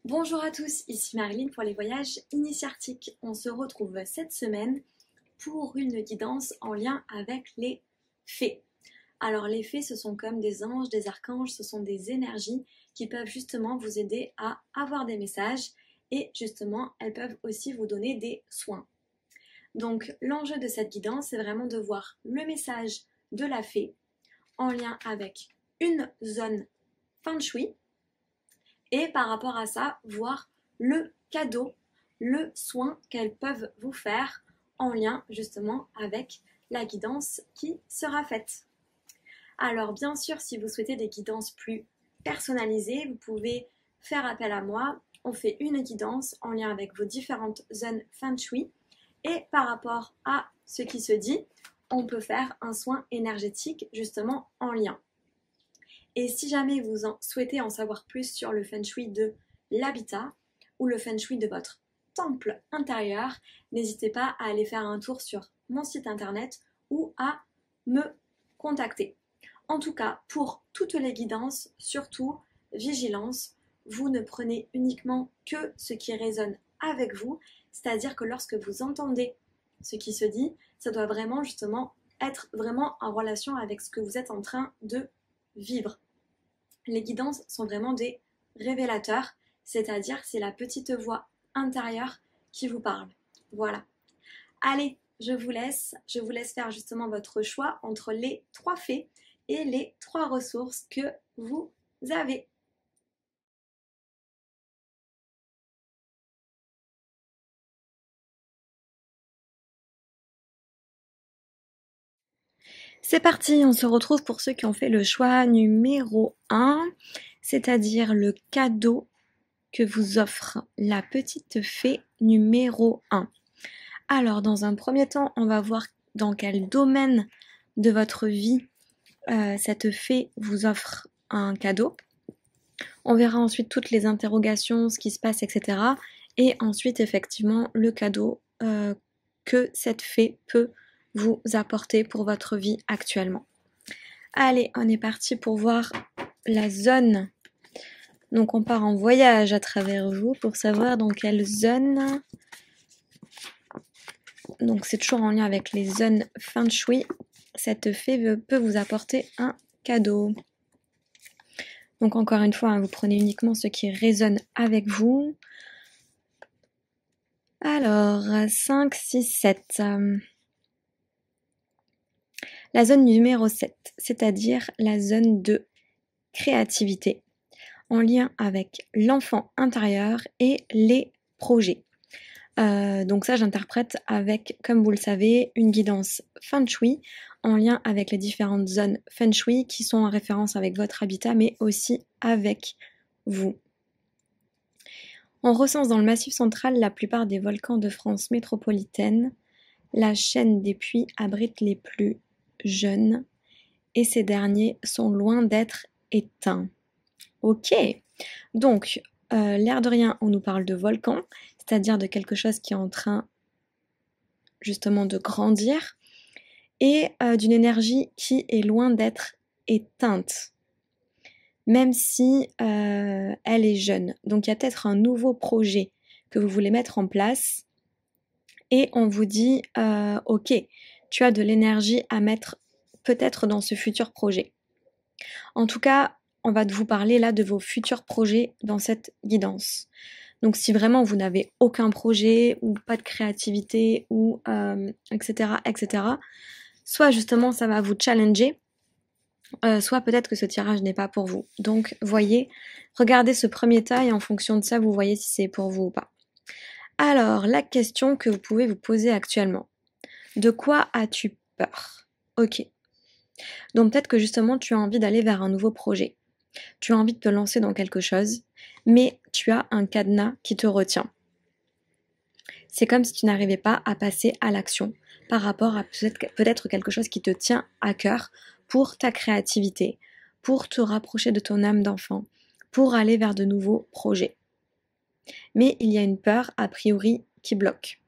Bonjour à tous, ici Marilyn pour les voyages initiatiques. On se retrouve cette semaine pour une guidance en lien avec les fées. Alors les fées, ce sont comme des anges, des archanges, ce sont des énergies qui peuvent justement vous aider à avoir des messages et justement elles peuvent aussi vous donner des soins. Donc l'enjeu de cette guidance, c'est vraiment de voir le message de la fée en lien avec une zone feng shui. Et par rapport à ça, voir le cadeau, le soin qu'elles peuvent vous faire en lien justement avec la guidance qui sera faite. Alors bien sûr, si vous souhaitez des guidances plus personnalisées, vous pouvez faire appel à moi. On fait une guidance en lien avec vos différentes zones feng shui. Et par rapport à ce qui se dit, on peut faire un soin énergétique justement en lien. Et si jamais vous souhaitez en savoir plus sur le feng shui de l'habitat ou le feng shui de votre temple intérieur, n'hésitez pas à aller faire un tour sur mon site internet ou à me contacter. En tout cas, pour toutes les guidances, surtout, vigilance, vous ne prenez uniquement que ce qui résonne avec vous, c'est-à-dire que lorsque vous entendez ce qui se dit, ça doit vraiment justement être vraiment en relation avec ce que vous êtes en train de vivre. Les guidances sont vraiment des révélateurs, c'est-à-dire c'est la petite voix intérieure qui vous parle. Voilà. Allez, je vous laisse faire justement votre choix entre les 3 fées et les 3 ressources que vous avez. C'est parti, on se retrouve pour ceux qui ont fait le choix numéro 1, c'est-à-dire le cadeau que vous offre la petite fée numéro 1. Alors, dans un premier temps, on va voir dans quel domaine de votre vie cette fée vous offre un cadeau. On verra ensuite toutes les interrogations, ce qui se passe, etc. Et ensuite, effectivement, le cadeau que cette fée peut vous apporter pour votre vie actuellement. Allez, on est parti pour voir la zone. Donc on part en voyage à travers vous pour savoir dans quelle zone. Donc c'est toujours en lien avec les zones feng shui. Cette fée peut vous apporter un cadeau. Donc encore une fois, vous prenez uniquement ce qui résonne avec vous. Alors, 5, 6, 7. La zone numéro 7, c'est-à-dire la zone de créativité, en lien avec l'enfant intérieur et les projets. Donc ça, j'interprète avec, comme vous le savez, une guidance feng shui en lien avec les différentes zones feng shui qui sont en référence avec votre habitat, mais aussi avec vous. On recense dans le Massif central la plupart des volcans de France métropolitaine. La chaîne des puits abrite les plus jeunes et ces derniers sont loin d'être éteints. Ok, donc l'air de rien, on nous parle de volcan, c'est-à-dire de quelque chose qui est en train justement de grandir et d'une énergie qui est loin d'être éteinte, même si elle est jeune. Donc il y a peut-être un nouveau projet que vous voulez mettre en place et on vous dit ok, tu as de l'énergie à mettre peut-être dans ce futur projet. En tout cas, on va vous parler là de vos futurs projets dans cette guidance. Donc si vraiment vous n'avez aucun projet ou pas de créativité ou etc., soit justement ça va vous challenger, soit peut-être que ce tirage n'est pas pour vous. Donc voyez, regardez ce premier tas et en fonction de ça, vous voyez si c'est pour vous ou pas. Alors, la question que vous pouvez vous poser actuellement. De quoi as-tu peur? Ok. Donc peut-être que justement tu as envie d'aller vers un nouveau projet. Tu as envie de te lancer dans quelque chose, mais tu as un cadenas qui te retient. C'est comme si tu n'arrivais pas à passer à l'action par rapport à peut-être quelque chose qui te tient à cœur pour ta créativité, pour te rapprocher de ton âme d'enfant, pour aller vers de nouveaux projets. Mais il y a une peur, a priori, qui bloque.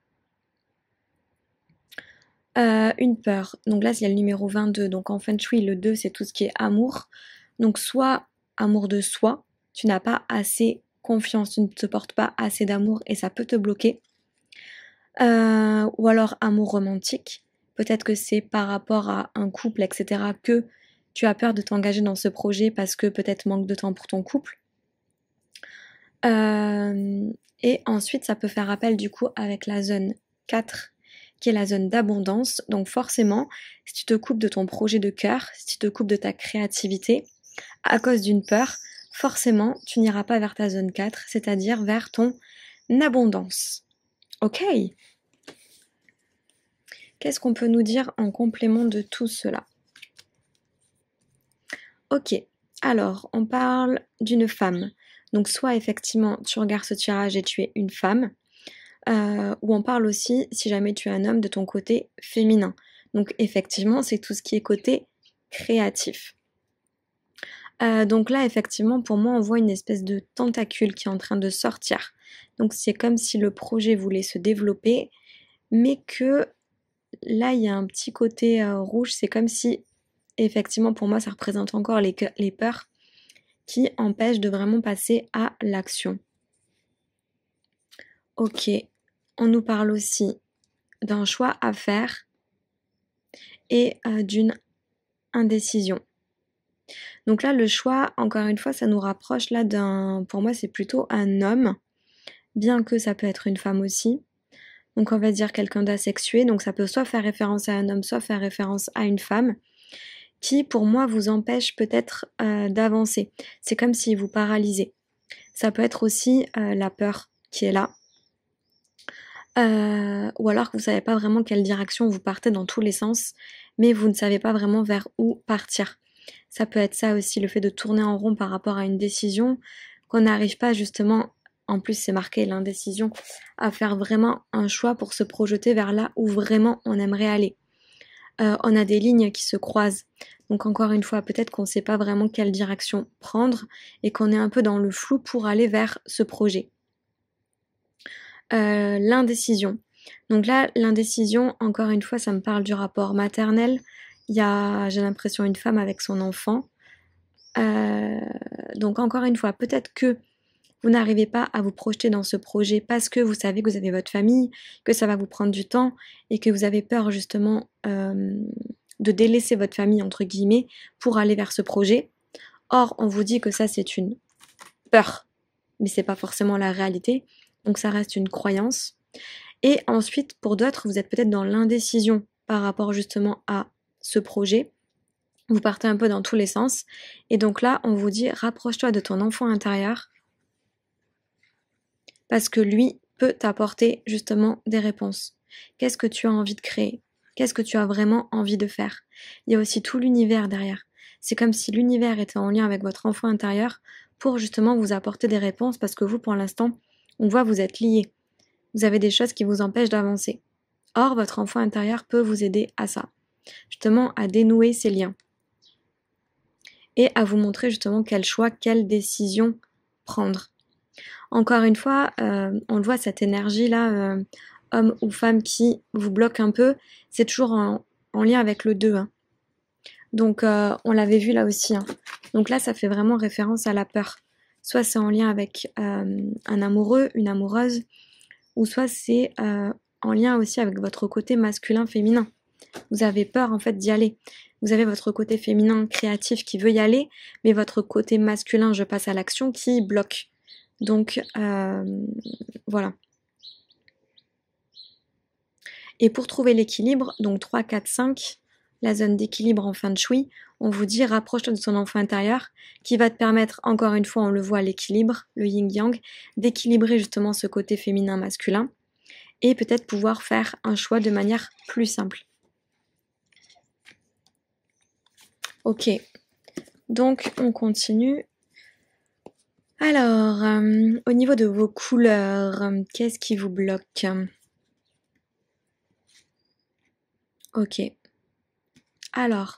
Une peur, donc là il y a le numéro 22, donc en feng shui le 2 c'est tout ce qui est amour, donc soit amour de soi, tu n'as pas assez confiance, tu ne te portes pas assez d'amour et ça peut te bloquer. Ou alors amour romantique. Peut-être que c'est par rapport à un couple, etc., que tu as peur de t'engager dans ce projet parce que peut-être manque de temps pour ton couple. Et ensuite, ça peut faire appel du coup avec la zone 4, qui est la zone d'abondance. Donc forcément, si tu te coupes de ton projet de cœur, si tu te coupes de ta créativité, à cause d'une peur, forcément, tu n'iras pas vers ta zone 4, c'est-à-dire vers ton abondance. Ok. Qu'est-ce qu'on peut nous dire en complément de tout cela? Ok, alors on parle d'une femme. Donc soit effectivement tu regardes ce tirage et tu es une femme, ou on parle aussi, si jamais tu es un homme, de ton côté féminin. Donc effectivement, c'est tout ce qui est côté créatif. Donc là, effectivement, pour moi, on voit une espèce de tentacule qui est en train de sortir. Donc c'est comme si le projet voulait se développer, mais que là, il y a un petit côté rouge. C'est comme si, effectivement, pour moi, ça représente encore les peurs qui empêchent de vraiment passer à l'action. Ok, on nous parle aussi d'un choix à faire et d'une indécision. Donc là, le choix, encore une fois, ça nous rapproche là pour moi, c'est plutôt un homme, bien que ça peut être une femme aussi. Donc on va dire quelqu'un d'asexué, donc ça peut soit faire référence à un homme, soit faire référence à une femme, qui pour moi vous empêche peut-être d'avancer. C'est comme si vous paralysez. Ça peut être aussi la peur qui est là. Ou alors que vous savez pas vraiment quelle direction vous partez dans tous les sens, mais vous ne savez pas vraiment vers où partir. Ça peut être ça aussi, le fait de tourner en rond par rapport à une décision, qu'on n'arrive pas justement, en plus c'est marqué l'indécision, à faire vraiment un choix pour se projeter vers là où vraiment on aimerait aller. On a des lignes qui se croisent. Donc encore une fois, peut-être qu'on ne sait pas vraiment quelle direction prendre et qu'on est un peu dans le flou pour aller vers ce projet. L'indécision. Donc là, l'indécision, encore une fois, ça me parle du rapport maternel. Il y a, j'ai l'impression, une femme avec son enfant. Donc encore une fois, peut-être que vous n'arrivez pas à vous projeter dans ce projet parce que vous savez que vous avez votre famille, que ça va vous prendre du temps et que vous avez peur justement de délaisser votre famille, entre guillemets, pour aller vers ce projet. Or, on vous dit que ça, c'est une peur, mais c'est pas forcément la réalité. Donc ça reste une croyance. Et ensuite, pour d'autres, vous êtes peut-être dans l'indécision par rapport justement à ce projet. Vous partez un peu dans tous les sens. Et donc là, on vous dit, rapproche-toi de ton enfant intérieur parce que lui peut t'apporter justement des réponses. Qu'est-ce que tu as envie de créer? Qu'est-ce que tu as vraiment envie de faire? Il y a aussi tout l'univers derrière. C'est comme si l'univers était en lien avec votre enfant intérieur pour justement vous apporter des réponses parce que vous, pour l'instant, on voit vous êtes liés. Vous avez des choses qui vous empêchent d'avancer. Or, votre enfant intérieur peut vous aider à ça. Justement, à dénouer ces liens. Et à vous montrer justement quel choix, quelle décision prendre. Encore une fois, on le voit, cette énergie-là, homme ou femme qui vous bloque un peu, c'est toujours en lien avec le 2. Hein. Donc, on l'avait vu là aussi. Hein. Donc là, ça fait vraiment référence à la peur. Soit c'est en lien avec un amoureux, une amoureuse, ou soit c'est en lien aussi avec votre côté masculin-féminin. Vous avez peur en fait d'y aller. Vous avez votre côté féminin créatif qui veut y aller, mais votre côté masculin, je passe à l'action, qui bloque. Donc voilà. Et pour trouver l'équilibre, donc 3, 4, 5, la zone d'équilibre en fin de shui, on vous dit rapproche-toi de ton enfant intérieur qui va te permettre, encore une fois, on le voit, l'équilibre, le yin-yang, d'équilibrer justement ce côté féminin-masculin et peut-être pouvoir faire un choix de manière plus simple. Ok, donc on continue. Alors, au niveau de vos couleurs, qu'est-ce qui vous bloque? Ok. Alors,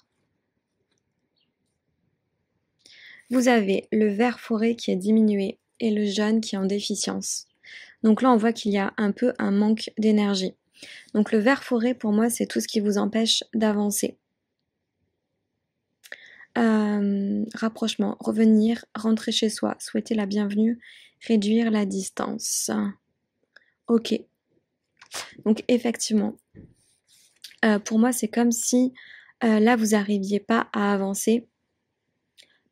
vous avez le vert forêt qui est diminué et le jaune qui est en déficience. Donc là, on voit qu'il y a un peu un manque d'énergie. Donc le vert forêt, pour moi, c'est tout ce qui vous empêche d'avancer. rapprochement, revenir, rentrer chez soi, souhaiter la bienvenue, réduire la distance. Ok. Donc effectivement, pour moi c'est comme si là vous n'arriviez pas à avancer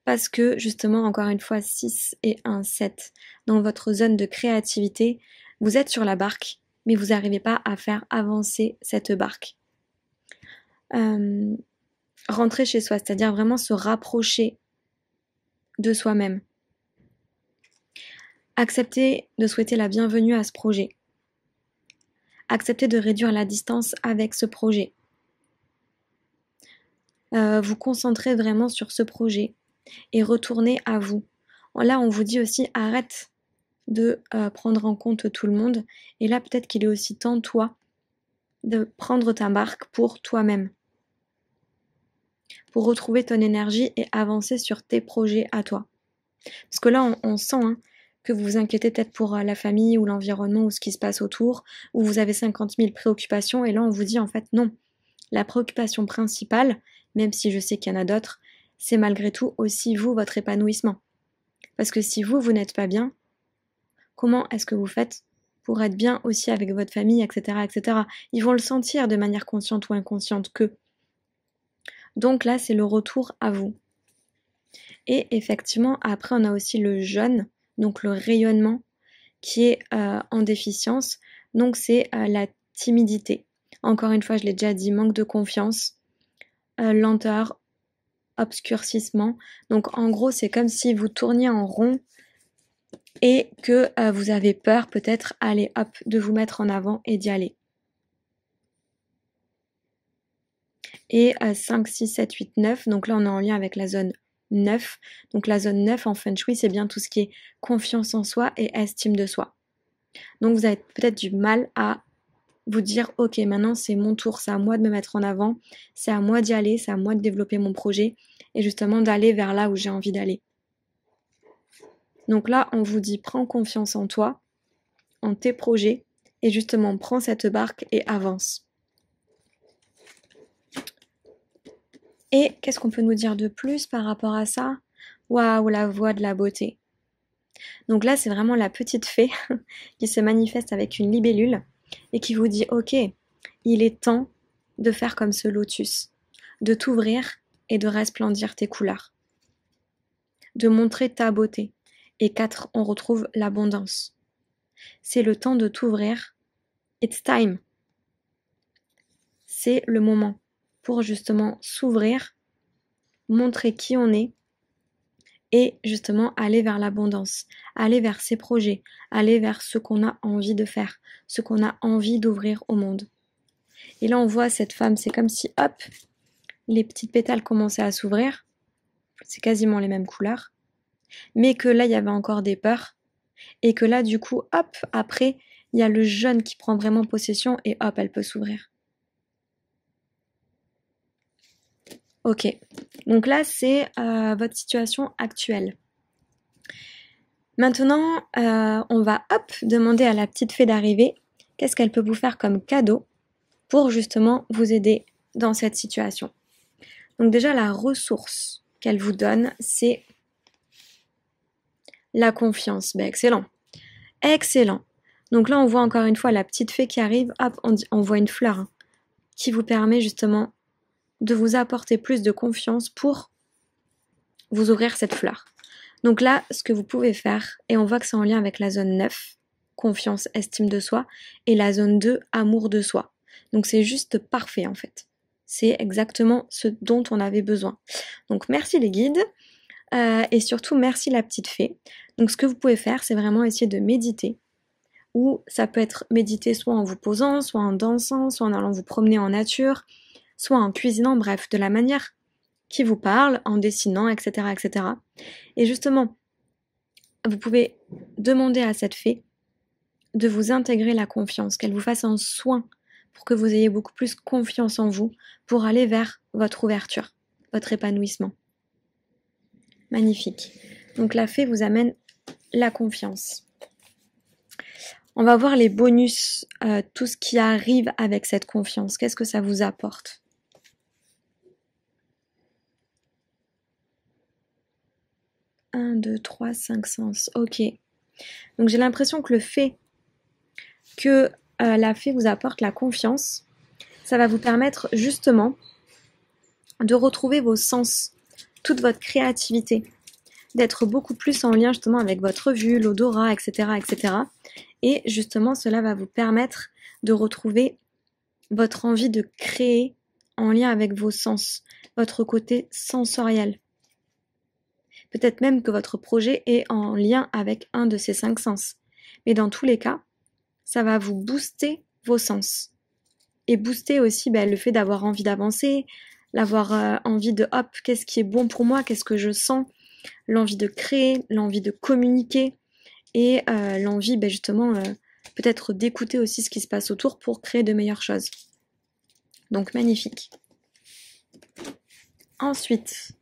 parce que justement encore une fois 6 et 1, 7 dans votre zone de créativité, vous êtes sur la barque mais vous n'arrivez pas à faire avancer cette barque. Rentrer chez soi, c'est-à-dire vraiment se rapprocher de soi-même. Accepter de souhaiter la bienvenue à ce projet. Accepter de réduire la distance avec ce projet. Vous concentrer vraiment sur ce projet et retourner à vous. Là, on vous dit aussi arrête de prendre en compte tout le monde. Et là, peut-être qu'il est aussi temps, toi, de prendre ta marque pour toi-même. Pour retrouver ton énergie et avancer sur tes projets à toi. Parce que là, on sent que vous vous inquiétez peut-être pour la famille ou l'environnement ou ce qui se passe autour, où vous avez 50 000 préoccupations, et là, on vous dit en fait non. La préoccupation principale, même si je sais qu'il y en a d'autres, c'est malgré tout aussi vous, votre épanouissement. Parce que si vous n'êtes pas bien, comment est-ce que vous faites pour être bien aussi avec votre famille, etc., etc. Ils vont le sentir de manière consciente ou inconsciente que. Donc là, c'est le retour à vous. Et effectivement, après, on a aussi le jaune, donc le rayonnement, qui est en déficience. Donc c'est la timidité. Encore une fois, je l'ai déjà dit, manque de confiance, lenteur, obscurcissement. Donc en gros, c'est comme si vous tourniez en rond et que vous avez peur peut-être, allez hop, de vous mettre en avant et d'y aller. Et 5, 6, 7, 8, 9, donc là on est en lien avec la zone 9. Donc la zone 9 en Feng Shui, c'est bien tout ce qui est confiance en soi et estime de soi. Donc vous avez peut-être du mal à vous dire ok, maintenant c'est mon tour, c'est à moi de me mettre en avant, c'est à moi d'y aller, c'est à moi de développer mon projet et justement d'aller vers là où j'ai envie d'aller. Donc là on vous dit prends confiance en toi, en tes projets et justement prends cette barque et avance. Et qu'est-ce qu'on peut nous dire de plus par rapport à ça? Waouh, la voix de la beauté. Donc là, c'est vraiment la petite fée qui se manifeste avec une libellule et qui vous dit ok, il est temps de faire comme ce lotus, de t'ouvrir et de resplendir tes couleurs, de montrer ta beauté. Et 4, on retrouve l'abondance. C'est le temps de t'ouvrir. It's time. C'est le moment pour justement s'ouvrir, montrer qui on est et justement aller vers l'abondance, aller vers ses projets, aller vers ce qu'on a envie de faire, ce qu'on a envie d'ouvrir au monde. Et là on voit cette femme, c'est comme si hop, les petites pétales commençaient à s'ouvrir, c'est quasiment les mêmes couleurs, mais que là il y avait encore des peurs, et que là du coup hop, après il y a le jaune qui prend vraiment possession et hop, elle peut s'ouvrir. Ok, donc là c'est votre situation actuelle. Maintenant, on va hop demander à la petite fée d'arriver qu'est-ce qu'elle peut vous faire comme cadeau pour justement vous aider dans cette situation. Donc déjà la ressource qu'elle vous donne, c'est la confiance. Ben, excellent, excellent. Donc là on voit encore une fois la petite fée qui arrive, hop, on voit une fleur qui vous permet justement de vous apporter plus de confiance pour vous ouvrir cette fleur. Donc là, ce que vous pouvez faire, et on voit que c'est en lien avec la zone 9, confiance, estime de soi, et la zone 2, amour de soi. Donc c'est juste parfait en fait. C'est exactement ce dont on avait besoin. Donc merci les guides, et surtout merci la petite fée. Donc ce que vous pouvez faire, c'est vraiment essayer de méditer, ou ça peut être méditer soit en vous posant, soit en dansant, soit en allant vous promener en nature, soit en cuisinant, bref, de la manière qui vous parle, en dessinant, etc., etc. Et justement, vous pouvez demander à cette fée de vous intégrer la confiance, qu'elle vous fasse un soin pour que vous ayez beaucoup plus confiance en vous pour aller vers votre ouverture, votre épanouissement. Magnifique. Donc la fée vous amène la confiance. On va voir les bonus, tout ce qui arrive avec cette confiance. Qu'est-ce que ça vous apporte ? 1, 2, 3, 5 sens. Ok. Donc j'ai l'impression que le fait que la fée vous apporte la confiance, ça va vous permettre justement de retrouver vos sens, toute votre créativité, d'être beaucoup plus en lien justement avec votre vue, l'odorat, etc., etc. Et justement, cela va vous permettre de retrouver votre envie de créer en lien avec vos sens, votre côté sensoriel. Peut-être même que votre projet est en lien avec un de ces 5 sens. Mais dans tous les cas, ça va vous booster vos sens. Et booster aussi le fait d'avoir envie d'avancer, d'avoir envie de hop, qu'est-ce qui est bon pour moi, qu'est-ce que je sens, l'envie de créer, l'envie de communiquer et l'envie justement peut-être d'écouter aussi ce qui se passe autour pour créer de meilleures choses. Donc magnifique. Ensuite,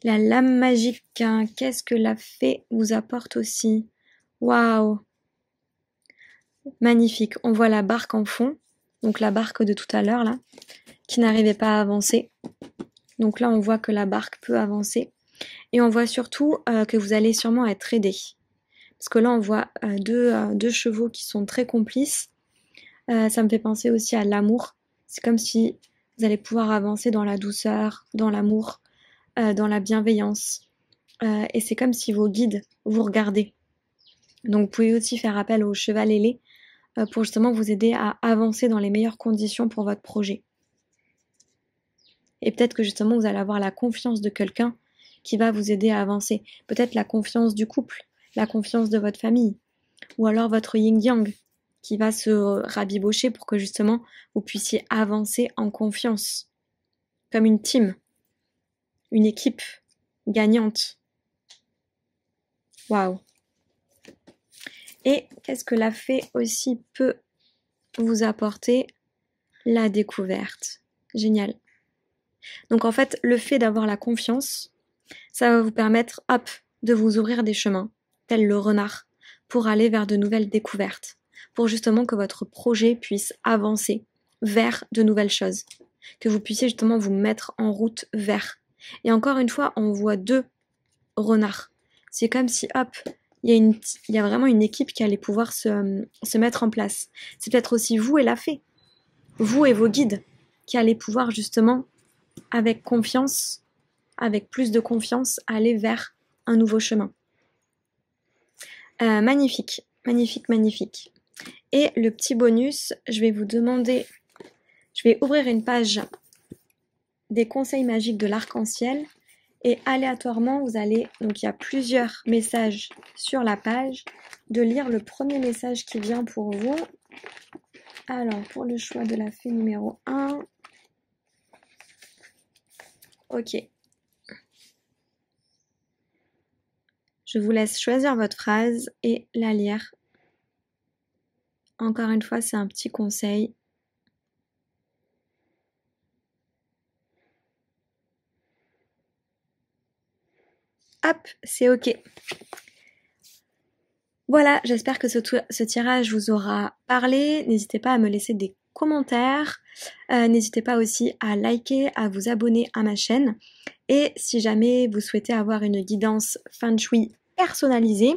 la lame magique, hein, qu'est-ce que la fée vous apporte aussi? Waouh! Magnifique, on voit la barque en fond, donc la barque de tout à l'heure là, qui n'arrivait pas à avancer. Donc là on voit que la barque peut avancer. Et on voit surtout que vous allez sûrement être aidé. Parce que là on voit deux chevaux qui sont très complices. Ça me fait penser aussi à l'amour. C'est comme si vous allez pouvoir avancer dans la douceur, dans l'amour, dans la bienveillance. Et c'est comme si vos guides vous regardaient. Donc vous pouvez aussi faire appel au cheval ailé pour justement vous aider à avancer dans les meilleures conditions pour votre projet. Et peut-être que justement vous allez avoir la confiance de quelqu'un qui va vous aider à avancer. Peut-être la confiance du couple, la confiance de votre famille, ou alors votre yin-yang qui va se rabibocher pour que justement vous puissiez avancer en confiance, comme une team, une équipe gagnante. Waouh! Et qu'est-ce que la fée aussi peut vous apporter? La découverte. Génial. Donc en fait, le fait d'avoir la confiance, ça va vous permettre, hop, de vous ouvrir des chemins, tel le renard, pour aller vers de nouvelles découvertes, pour justement que votre projet puisse avancer vers de nouvelles choses, que vous puissiez justement vous mettre en route vers. Et encore une fois, on voit 2 renards. C'est comme si, hop, il y a vraiment une équipe qui allait pouvoir se mettre en place. C'est peut-être aussi vous et la fée, vous et vos guides, qui allez pouvoir justement, avec confiance, avec plus de confiance, aller vers un nouveau chemin. Magnifique, magnifique, magnifique. Et le petit bonus, je vais vous demander, je vais ouvrir une page des conseils magiques de l'arc-en-ciel et aléatoirement, vous allez, donc il y a plusieurs messages sur la page, de lire le premier message qui vient pour vous. Alors, pour le choix de la fée numéro 1, ok. Je vous laisse choisir votre phrase et la lire. Encore une fois, c'est un petit conseil. Hop, c'est ok. Voilà, j'espère que ce tirage vous aura parlé. N'hésitez pas à me laisser des commentaires. N'hésitez pas aussi à liker, à vous abonner à ma chaîne. Et si jamais vous souhaitez avoir une guidance Feng Shui personnalisée,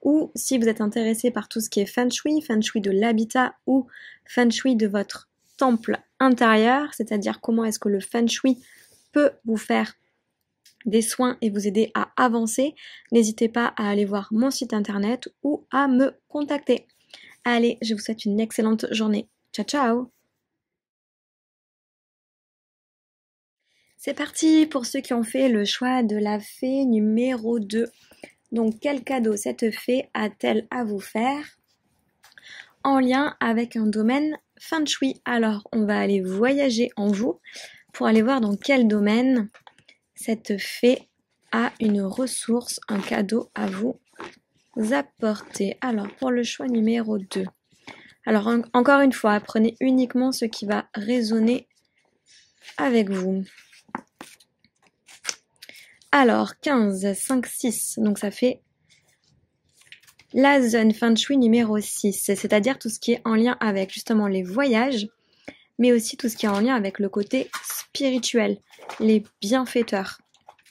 ou si vous êtes intéressé par tout ce qui est Feng Shui de l'habitat ou Feng Shui de votre temple intérieur, c'est-à-dire comment est-ce que le Feng Shui peut vous faire des soins et vous aider à avancer, n'hésitez pas à aller voir mon site internet ou à me contacter. Allez, je vous souhaite une excellente journée. Ciao, ciao! C'est parti pour ceux qui ont fait le choix de la fée numéro 2. Donc, quel cadeau cette fée a-t-elle à vous faire en lien avec un domaine Feng Shui? Alors, on va aller voyager en vous pour aller voir dans quel domaine cette fée a une ressource, un cadeau à vous apporter. Alors, pour le choix numéro 2. Alors, encore une fois, prenez uniquement ce qui va résonner avec vous. Alors, 15, 5, 6. Donc, ça fait la zone Feng Shui numéro 6. C'est-à-dire tout ce qui est en lien avec justement les voyages, mais aussi tout ce qui est en lien avec le côté spirituel, les bienfaiteurs,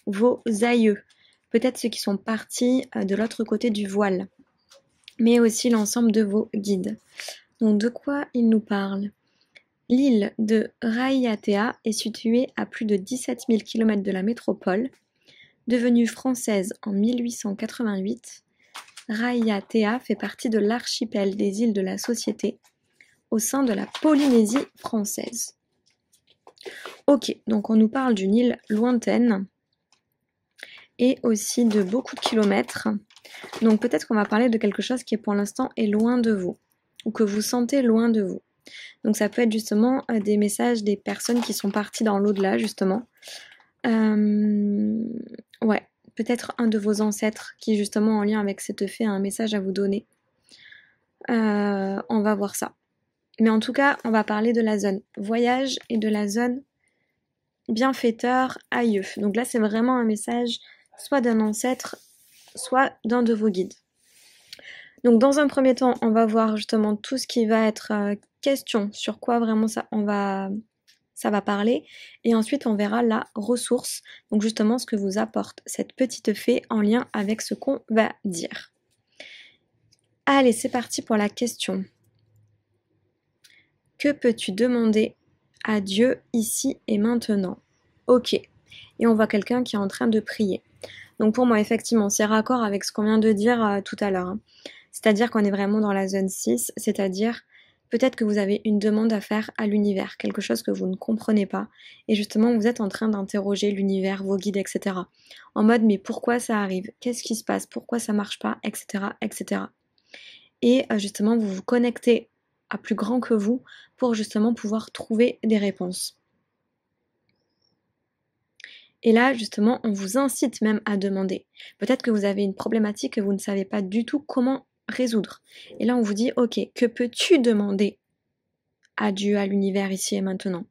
vos aïeux, peut-être ceux qui sont partis de l'autre côté du voile, mais aussi l'ensemble de vos guides. Donc de quoi ils nous parlent? L'île de Raiatea est située à plus de 17 000 km de la métropole. Devenue française en 1888, Raiatea fait partie de l'archipel des îles de la Société au sein de la Polynésie française. Ok, donc on nous parle d'une île lointaine et aussi de beaucoup de kilomètres. Donc peut-être qu'on va parler de quelque chose qui pour l'instant est loin de vous ou que vous sentez loin de vous. Donc ça peut être justement des messages des personnes qui sont parties dans l'au-delà justement. Ouais, peut-être un de vos ancêtres qui justement en lien avec cet effet a un message à vous donner. On va voir ça. Mais en tout cas, on va parler de la zone voyage et de la zone bienfaiteur aïeux. Donc là, c'est vraiment un message soit d'un ancêtre, soit d'un de vos guides. Donc dans un premier temps, on va voir justement tout ce qui va être question, sur quoi vraiment ça va parler. Et ensuite, on verra la ressource, donc justement ce que vous apporte cette petite fée en lien avec ce qu'on va dire. Allez, c'est parti pour la question. Que peux-tu demander à Dieu ici et maintenant? Ok. Et on voit quelqu'un qui est en train de prier. Donc pour moi, effectivement, c'est raccord avec ce qu'on vient de dire tout à l'heure. C'est-à-dire qu'on est vraiment dans la zone 6, c'est-à-dire peut-être que vous avez une demande à faire à l'univers, quelque chose que vous ne comprenez pas, et justement vous êtes en train d'interroger l'univers, vos guides, etc. En mode mais pourquoi ça arrive? Qu'est-ce qui se passe? Pourquoi ça marche pas? Etc. etc. Et justement vous vous connectez à plus grand que vous pour justement pouvoir trouver des réponses. Et là, justement, on vous incite même à demander. Peut-être que vous avez une problématique que vous ne savez pas du tout comment résoudre. Et là, on vous dit, ok, que peux-tu demander à Dieu, à l'univers, ici et maintenant?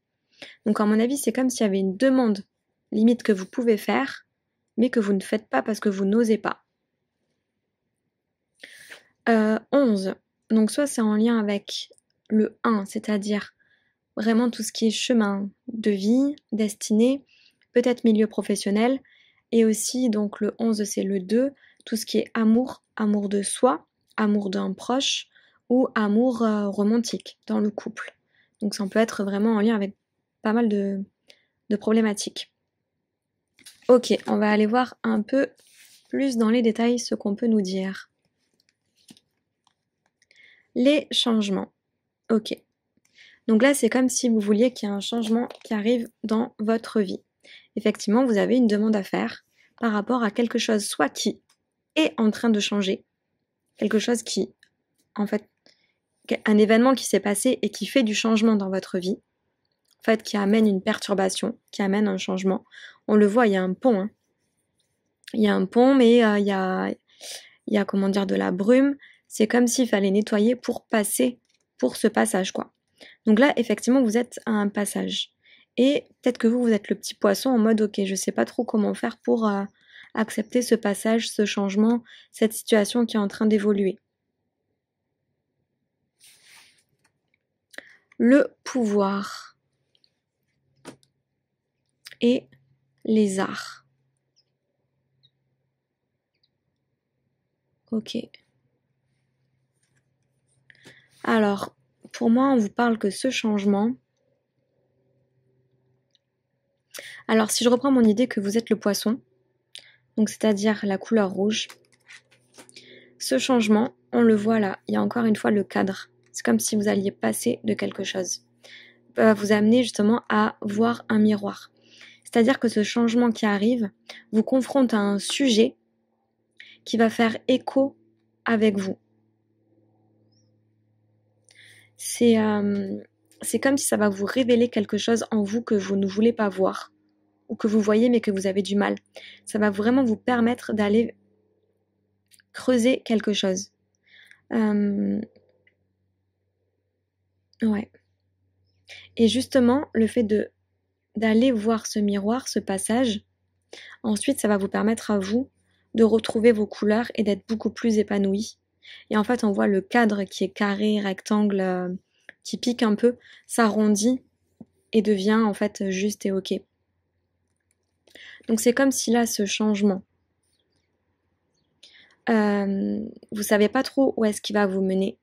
Donc, à mon avis, c'est comme s'il y avait une demande limite que vous pouvez faire, mais que vous ne faites pas parce que vous n'osez pas. 11. Donc, soit c'est en lien avec le 1, c'est-à-dire vraiment tout ce qui est chemin de vie, destinée, peut-être milieu professionnel, et aussi donc le 11 c'est le 2, tout ce qui est amour, amour de soi, amour d'un proche ou amour romantique dans le couple. Donc ça peut être vraiment en lien avec pas mal de problématiques. Ok, on va aller voir un peu plus dans les détails ce qu'on peut nous dire. Les changements. Ok. Donc là, c'est comme si vous vouliez qu'il y ait un changement qui arrive dans votre vie. Effectivement, vous avez une demande à faire par rapport à quelque chose soit qui est en train de changer, quelque chose qui, en fait, un événement qui s'est passé et qui fait du changement dans votre vie, en fait, qui amène une perturbation, qui amène un changement. On le voit, il y a un pont. Hein. Il y a un pont, mais il y a, comment dire, de la brume. C'est comme s'il fallait nettoyer pour passer, pour ce passage, quoi. Donc là, effectivement, vous êtes à un passage. Et peut-être que vous êtes le petit poisson en mode, ok, je sais pas trop comment faire pour accepter ce passage, ce changement, cette situation qui est en train d'évoluer. Le pouvoir et les arts. Ok. Alors, pour moi, on vous parle que ce changement... Alors, si je reprends mon idée que vous êtes le poisson, donc c'est-à-dire la couleur rouge, ce changement, on le voit là, il y a encore une fois le cadre. C'est comme si vous alliez passer de quelque chose. Ça va vous amener justement à voir un miroir. C'est-à-dire que ce changement qui arrive vous confronte à un sujet qui va faire écho avec vous. C'est comme si ça va vous révéler quelque chose en vous que vous ne voulez pas voir ou que vous voyez mais que vous avez du mal. Ça va vraiment vous permettre d'aller creuser quelque chose. Ouais. Et justement, le fait d'aller voir ce miroir, ce passage, ensuite ça va vous permettre à vous de retrouver vos couleurs et d'être beaucoup plus épanoui. Et en fait, on voit le cadre qui est carré, rectangle, qui pique un peu, s'arrondit et devient en fait juste et ok. Donc c'est comme si là, ce changement Vous savez pas trop où est-ce qu'il va vous mener,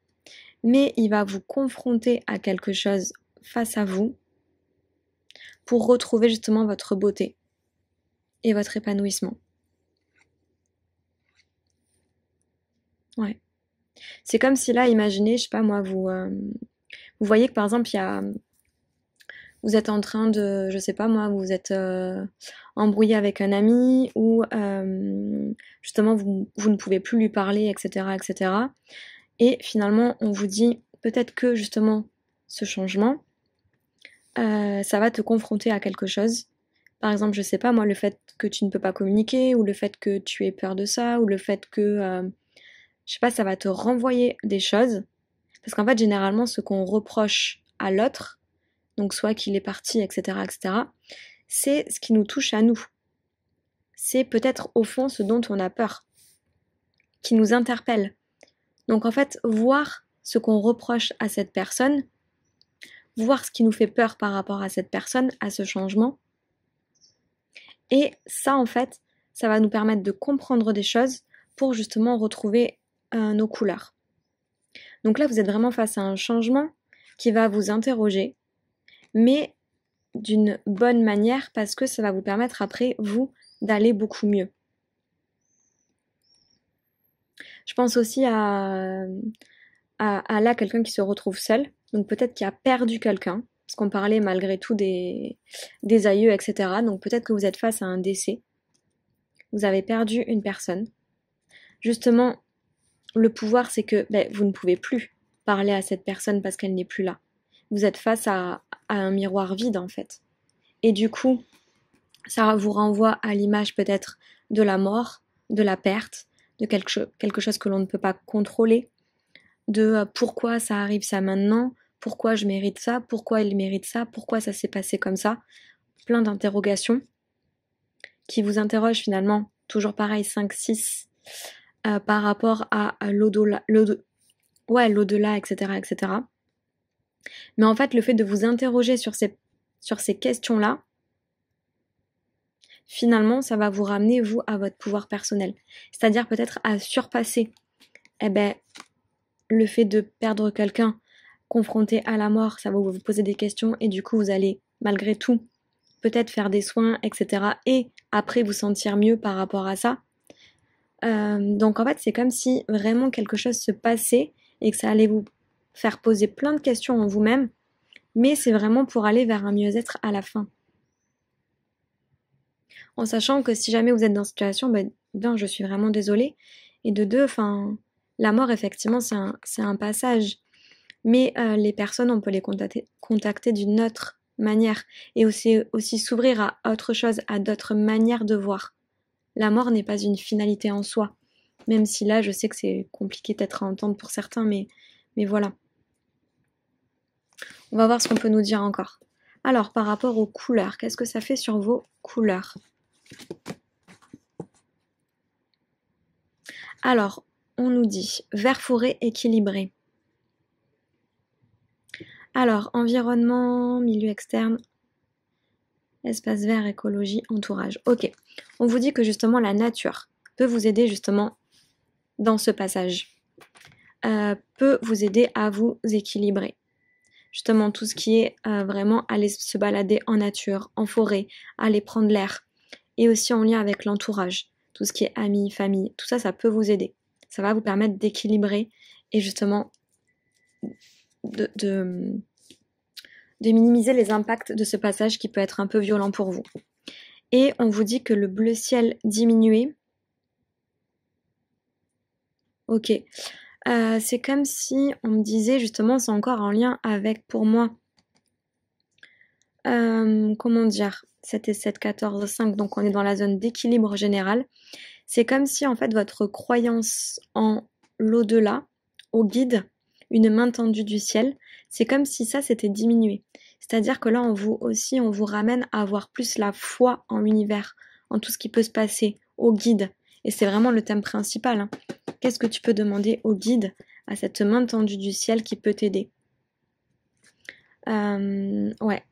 mais il va vous confronter à quelque chose face à vous pour retrouver justement votre beauté et votre épanouissement. Ouais. C'est comme si là, imaginez, je sais pas moi, vous voyez que par exemple, vous êtes en train de, je sais pas moi, vous êtes embrouillé avec un ami ou justement vous ne pouvez plus lui parler, etc., etc. Et finalement, on vous dit peut-être que justement ce changement, ça va te confronter à quelque chose. Par exemple, je sais pas moi, le fait que tu ne peux pas communiquer ou le fait que tu aies peur de ça ou le fait que je sais pas, ça va te renvoyer des choses. Parce qu'en fait, généralement, ce qu'on reproche à l'autre, donc soit qu'il est parti, etc., etc., c'est ce qui nous touche à nous. C'est peut-être au fond ce dont on a peur, qui nous interpelle. Donc en fait, voir ce qu'on reproche à cette personne, voir ce qui nous fait peur par rapport à cette personne, à ce changement, et ça en fait, ça va nous permettre de comprendre des choses pour justement retrouver nos couleurs. Donc là, vous êtes vraiment face à un changement qui va vous interroger, mais d'une bonne manière parce que ça va vous permettre après, vous, d'aller beaucoup mieux. Je pense aussi à là quelqu'un qui se retrouve seul, donc peut-être qui a perdu quelqu'un, parce qu'on parlait malgré tout des aïeux, etc. Donc peut-être que vous êtes face à un décès, vous avez perdu une personne. Justement, le pouvoir, c'est que vous ne pouvez plus parler à cette personne parce qu'elle n'est plus là. Vous êtes face à un miroir vide en fait. Et du coup, ça vous renvoie à l'image peut-être de la mort, de la perte, de quelque chose que l'on ne peut pas contrôler, de pourquoi ça arrive ça maintenant, pourquoi je mérite ça, pourquoi il mérite ça, pourquoi ça s'est passé comme ça. Plein d'interrogations qui vous interrogent finalement, toujours pareil, 5-6, par rapport à l'au-delà, l'au-delà, etc., etc. Mais en fait, le fait de vous interroger sur ces questions-là, finalement, ça va vous ramener, vous, à votre pouvoir personnel. C'est-à-dire peut-être à surpasser le fait de perdre quelqu'un, confronté à la mort, ça va vous poser des questions et du coup, vous allez, malgré tout, peut-être faire des soins, etc. Et après, vous sentir mieux par rapport à ça. Donc en fait, c'est comme si vraiment quelque chose se passait et que ça allait vous faire poser plein de questions en vous-même, mais c'est vraiment pour aller vers un mieux-être à la fin. En sachant que si jamais vous êtes dans cette situation, d'un, je suis vraiment désolée, et de deux, la mort, effectivement, c'est un passage, mais les personnes, on peut les contacter d'une autre manière, et aussi s'ouvrir à autre chose, à d'autres manières de voir. La mort n'est pas une finalité en soi, même si là, je sais que c'est compliqué peut-être à entendre pour certains, mais voilà. On va voir ce qu'on peut nous dire encore. Alors, par rapport aux couleurs, qu'est-ce que ça fait sur vos couleurs ? Alors, on nous dit vert forêt équilibré. Alors, environnement, milieu externe, espace vert, écologie, entourage. Ok, on vous dit que justement la nature peut vous aider justement dans ce passage. Peut vous aider à vous équilibrer. Justement, tout ce qui est vraiment aller se balader en nature, en forêt, aller prendre l'air. Et aussi en lien avec l'entourage. Tout ce qui est amis, famille, tout ça, ça peut vous aider. Ça va vous permettre d'équilibrer et justement de minimiser les impacts de ce passage qui peut être un peu violent pour vous. Et on vous dit que le bleu ciel diminué. Ok. C'est comme si on me disait justement, c'est encore en lien avec, pour moi, comment dire, 7 et 7, 14, 5, donc on est dans la zone d'équilibre général. C'est comme si en fait votre croyance en l'au-delà, au guide, une main tendue du ciel, c'est comme si ça s'était diminué. C'est-à-dire que là on vous ramène à avoir plus la foi en l'univers, en tout ce qui peut se passer, au guide. Et c'est vraiment le thème principal. Hein. Qu'est-ce que tu peux demander au guide, à cette main tendue du ciel qui peut t'aider ? Ouais.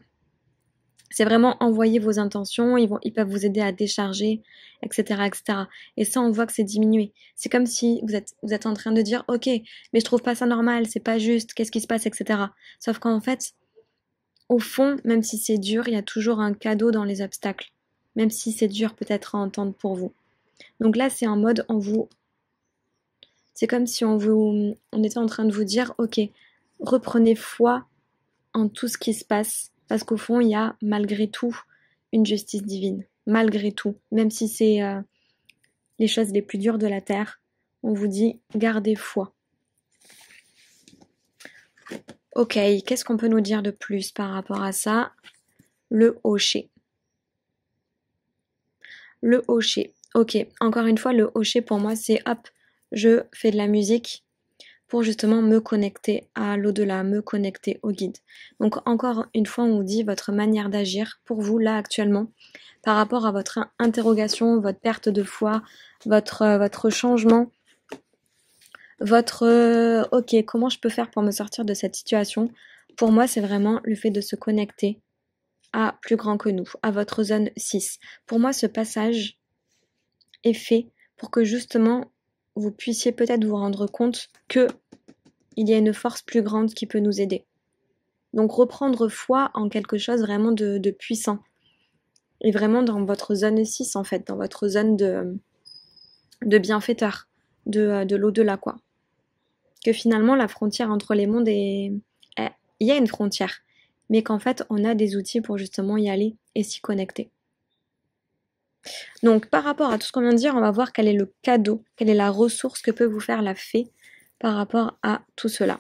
C'est vraiment envoyer vos intentions, ils peuvent vous aider à décharger, etc., etc. Et ça, on voit que c'est diminué. C'est comme si vous êtes en train de dire, ok, mais je trouve pas ça normal, c'est pas juste, qu'est-ce qui se passe, etc. Sauf qu'en fait, au fond, même si c'est dur, il y a toujours un cadeau dans les obstacles. Même si c'est dur peut-être à entendre pour vous. Donc là, c'est en mode, c'est comme si on était en train de vous dire, ok, reprenez foi en tout ce qui se passe, parce qu'au fond, il y a malgré tout une justice divine. Malgré tout, même si c'est les choses les plus dures de la terre, on vous dit, gardez foi. Ok, qu'est-ce qu'on peut nous dire de plus par rapport à ça? Le hocher. Le hocher. Ok, encore une fois, le hocher pour moi, c'est hop, je fais de la musique pour justement me connecter à l'au-delà, me connecter au guide. Donc encore une fois, on vous dit votre manière d'agir pour vous là actuellement par rapport à votre interrogation, votre perte de foi, votre changement, votre ok, comment je peux faire pour me sortir de cette situation? Pour moi, c'est vraiment le fait de se connecter à plus grand que nous, à votre zone 6. Pour moi, ce passage est fait pour que justement vous puissiez peut-être vous rendre compte que il y a une force plus grande qui peut nous aider. Donc reprendre foi en quelque chose vraiment de puissant. Et vraiment dans votre zone 6 en fait, dans votre zone de bienfaiteur, de l'au-delà quoi. Que finalement la frontière entre les mondes est... Il y a une frontière, mais qu'en fait on a des outils pour justement y aller et s'y connecter. Donc par rapport à tout ce qu'on vient de dire, on va voir quel est le cadeau, quelle est la ressource que peut vous faire la fée par rapport à tout cela.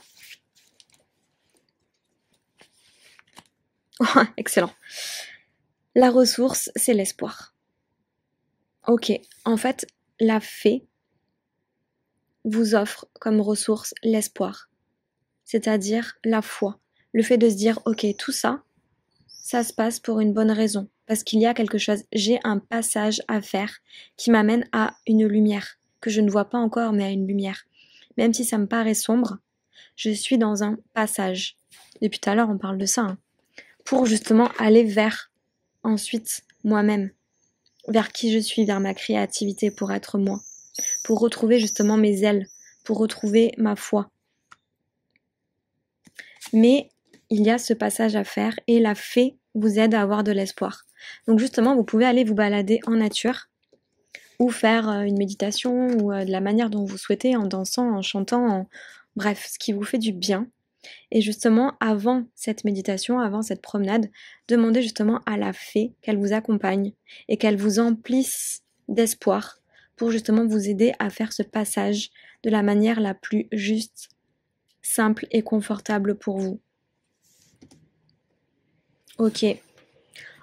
Excellent. La ressource, c'est l'espoir. Ok, en fait, la fée vous offre comme ressource l'espoir, c'est-à-dire la foi. Le fait de se dire, ok, tout ça, ça se passe pour une bonne raison, parce qu'il y a quelque chose, j'ai un passage à faire qui m'amène à une lumière, que je ne vois pas encore, mais à une lumière. Même si ça me paraît sombre, je suis dans un passage. Depuis tout à l'heure, on parle de ça, hein, pour justement aller vers, ensuite, moi-même, vers qui je suis, vers ma créativité pour être moi, pour retrouver justement mes ailes, pour retrouver ma foi. Mais il y a ce passage à faire et la fée vous aide à avoir de l'espoir. Donc justement, vous pouvez aller vous balader en nature ou faire une méditation ou de la manière dont vous souhaitez, en dansant, en chantant, bref, ce qui vous fait du bien. Et justement, avant cette méditation, avant cette promenade, demandez justement à la fée qu'elle vous accompagne et qu'elle vous emplisse d'espoir pour justement vous aider à faire ce passage de la manière la plus juste, simple et confortable pour vous. Ok.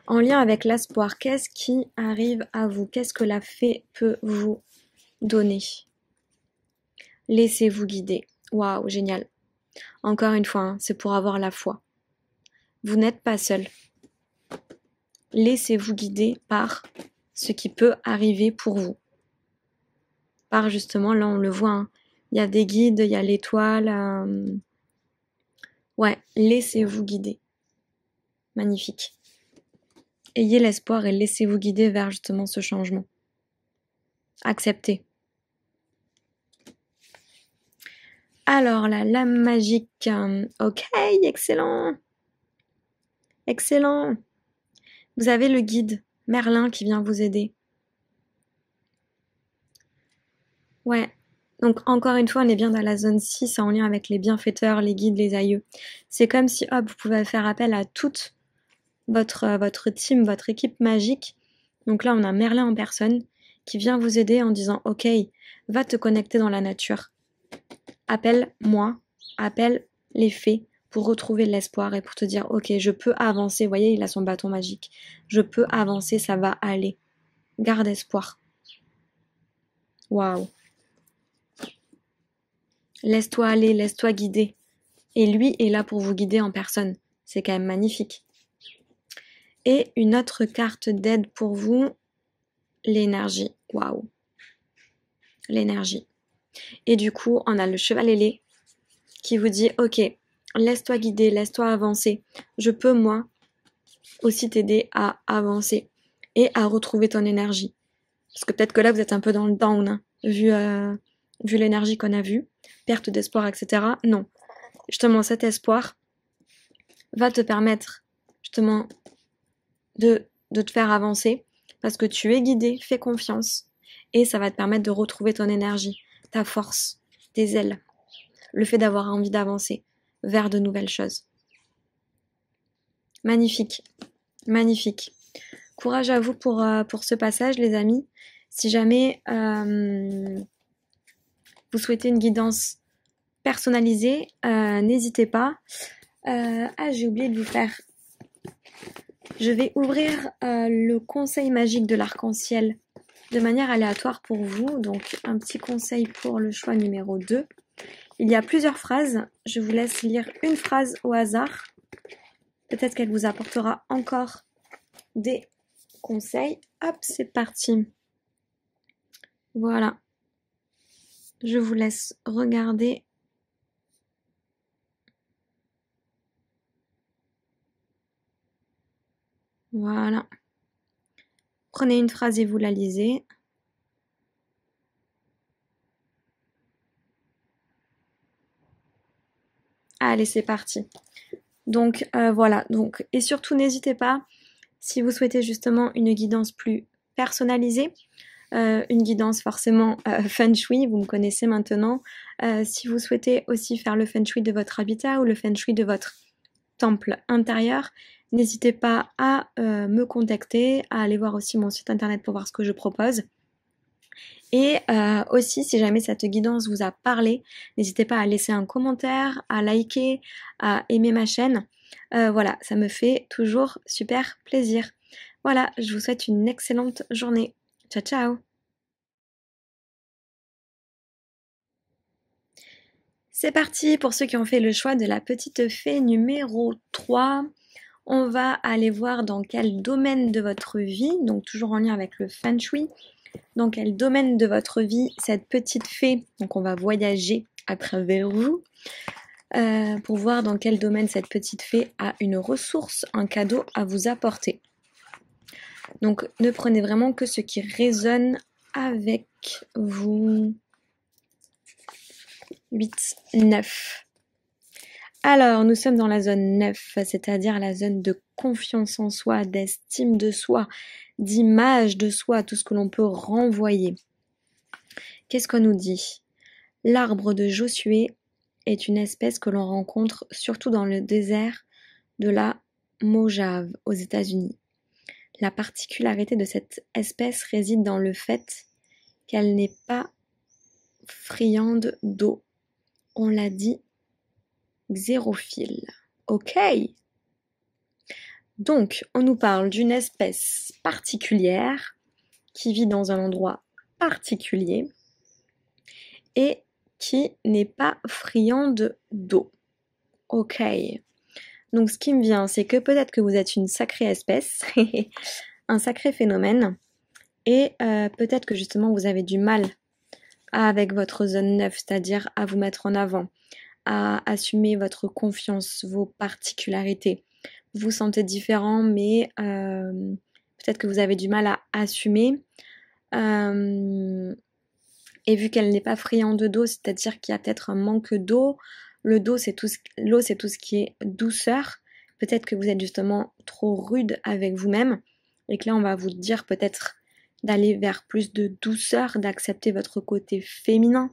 En lien avec l'espoir, qu'est-ce qui arrive à vous? Qu'est-ce que la fée peut vous donner? Laissez-vous guider. Waouh, génial. Encore une fois, hein, c'est pour avoir la foi. Vous n'êtes pas seul. Laissez-vous guider par ce qui peut arriver pour vous. Par justement, là on le voit, hein, il y a des guides, il y a l'étoile. Ouais, laissez-vous guider. Magnifique. Ayez l'espoir et laissez-vous guider vers justement ce changement. Acceptez. Alors, la lame magique. Ok, excellent. Excellent. Vous avez le guide Merlin qui vient vous aider. Ouais. Donc, encore une fois, on est bien dans la zone 6 en lien avec les bienfaiteurs, les guides, les aïeux. C'est comme si, hop, vous pouvez faire appel à toute votre team, votre équipe magique. Donc là, on a Merlin en personne qui vient vous aider en disant, ok, va te connecter dans la nature. Appelle-moi, appelle les fées pour retrouver l'espoir et pour te dire, ok, je peux avancer. Vous voyez, il a son bâton magique. Je peux avancer, ça va aller. Garde espoir. Waouh. Laisse-toi aller, laisse-toi guider. Et lui est là pour vous guider en personne. C'est quand même magnifique. Et une autre carte d'aide pour vous, l'énergie. Waouh. L'énergie. Et du coup, on a le cheval ailé qui vous dit, ok, laisse-toi guider, laisse-toi avancer. Je peux, moi, aussi t'aider à avancer et à retrouver ton énergie. Parce que peut-être que là, vous êtes un peu dans le down, hein, vu l'énergie qu'on a vue, perte d'espoir, etc. Non. Justement, cet espoir va te permettre justement de te faire avancer parce que tu es guidé, fais confiance et ça va te permettre de retrouver ton énergie, ta force, tes ailes, le fait d'avoir envie d'avancer vers de nouvelles choses. Magnifique, magnifique. Courage à vous pour ce passage, les amis. Si jamais vous souhaitez une guidance personnalisée, n'hésitez pas. J'ai oublié de vous faire. Je vais ouvrir le conseil magique de l'arc-en-ciel de manière aléatoire pour vous. Donc, un petit conseil pour le choix numéro 2. Il y a plusieurs phrases. Je vous laisse lire une phrase au hasard. Peut-être qu'elle vous apportera encore des conseils. Hop, c'est parti. Voilà. Je vous laisse regarder. Voilà. Prenez une phrase et vous la lisez. Allez, c'est parti. Donc voilà. Donc, et surtout, n'hésitez pas, si vous souhaitez justement une guidance plus personnalisée, une guidance forcément Feng Shui, vous me connaissez maintenant. Si vous souhaitez aussi faire le Feng Shui de votre habitat ou le Feng Shui de votre temple intérieur, n'hésitez pas à me contacter, à aller voir aussi mon site internet pour voir ce que je propose. Et aussi, si jamais cette guidance vous a parlé, n'hésitez pas à laisser un commentaire, à liker, à aimer ma chaîne. Voilà, ça me fait toujours super plaisir. Voilà, je vous souhaite une excellente journée. Ciao, ciao! C'est parti pour ceux qui ont fait le choix de la petite fée numéro 3. On va aller voir dans quel domaine de votre vie, donc toujours en lien avec le Feng Shui, dans quel domaine de votre vie cette petite fée, donc on va voyager à travers vous, pour voir dans quel domaine cette petite fée a une ressource, un cadeau à vous apporter. Donc ne prenez vraiment que ce qui résonne avec vous. 8, 9. Alors, nous sommes dans la zone 9, c'est-à-dire la zone de confiance en soi, d'estime de soi, d'image de soi, tout ce que l'on peut renvoyer. Qu'est-ce qu'on nous dit? L'arbre de Josué est une espèce que l'on rencontre surtout dans le désert de la Mojave aux États-Unis. La particularité de cette espèce réside dans le fait qu'elle n'est pas friande d'eau. On l'a dit, xérophile. Ok. Donc, on nous parle d'une espèce particulière qui vit dans un endroit particulier et qui n'est pas friande d'eau. Ok. Donc, ce qui me vient, c'est que peut-être que vous êtes une sacrée espèce, un sacré phénomène, et peut-être que justement vous avez du mal avec votre zone 9, c'est-à-dire à vous mettre en avant, à assumer votre confiance, vos particularités. Vous vous sentez différent, mais peut-être que vous avez du mal à assumer. Et vu qu'elle n'est pas friande d'eau, c'est-à-dire qu'il y a peut-être un manque d'eau. L'eau, c'est tout ce qui est douceur. Peut-être que vous êtes justement trop rude avec vous-même. Et que là, on va vous dire peut-être d'aller vers plus de douceur, d'accepter votre côté féminin.